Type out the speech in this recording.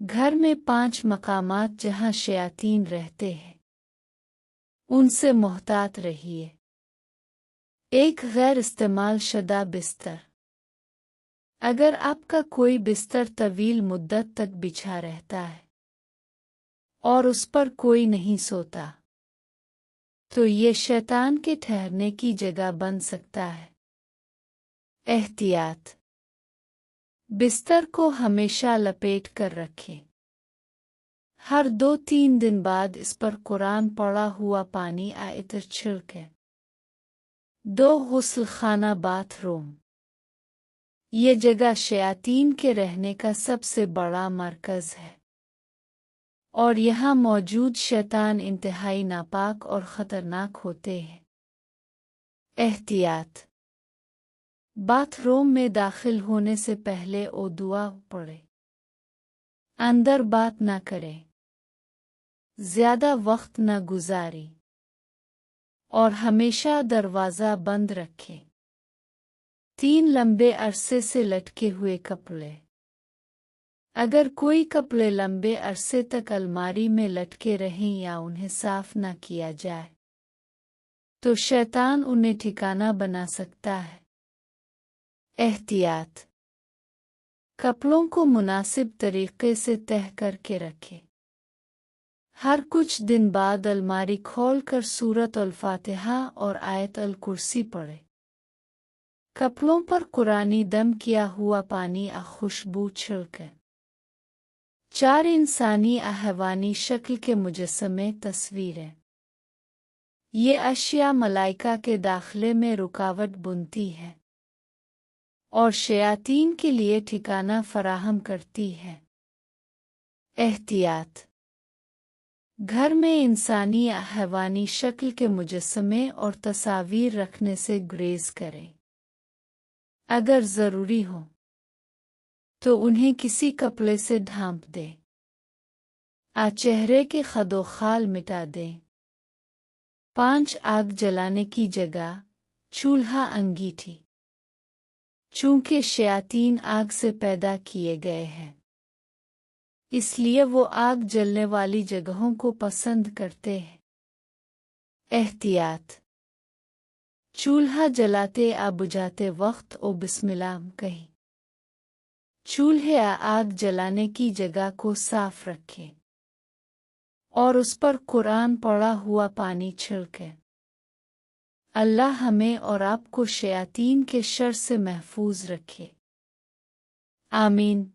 घर में 5 मकामात जहाँ शयातीन रहते हैं, उनसे मोहतात रहिए। 1 गैर इस्तेमाल शुदा बिस्तर। अगर आपका कोई बिस्तर तवील मुद्दत तक बिछा रहता है और उस पर कोई नहीं सोता, तो ये शैतान के ठहरने की जगह बन सकता है। एहतियात: बिस्तर को हमेशा लपेट कर रखें। हर 2-3 दिन बाद इस पर कुरान पढ़ा हुआ पानी आयतर छिड़कें। 2 गुस्ल खाना बाथरूम। ये जगह शयातीन के रहने का सबसे बड़ा मरकज है और यहाँ मौजूद शैतान इंतहाई नापाक और ख़तरनाक होते हैं। एहतियात: बाथरूम में दाखिल होने से पहले ओ दुआ पढ़ें। अंदर बात न करें, ज़्यादा वक्त न गुजारें और हमेशा दरवाज़ा बंद रखें। 3 लंबे अरसे से लटके हुए कपड़े। अगर कोई कपड़े लंबे अरसे तक अलमारी में लटके रहें या उन्हें साफ न किया जाए, तो शैतान उन्हें ठिकाना बना सकता है। एहतियात: कपड़ों को मुनासिब तरीके से तह करके रखें। हर कुछ दिन बाद अलमारी खोलकर सूरत अल-फातिहा और आयत अल-कुर्सी पढ़ें। कपड़ों पर कुरानी दम किया हुआ पानी या खुशबू छिड़कें। 4 इंसानी या हैवानी शक्ल के मुजस्समे तस्वीरें। ये अशिया मलाइका के दाखिले में रुकावट बुनती है और शयातीन के लिए ठिकाना फराहम करती है। एहतियात: घर में इंसानी या हैवानी शक्ल के मुजस्समे और तस्वीर रखने से गुरेज करें। अगर ज़रूरी हो तो उन्हें किसी कपड़े से ढांप दें। चेहरे के खदोखाल मिटा दें। 5 आग जलाने की जगह चूल्हा अंगीठी। चूंकि शयातीन आग से पैदा किए गए हैं, इसलिए वो आग जलने वाली जगहों को पसंद करते हैं। एहतियात: चूल्हा जलाते या बुझाते वक्त ओ बिस्मिल्लाह कहें। चूल्हे या आग जलाने की जगह को साफ रखें और उस पर कुरान पढ़ा हुआ पानी छिड़कें। अल्लाह हमें और आपको शयातीन के शर से महफूज रखे। आमीन।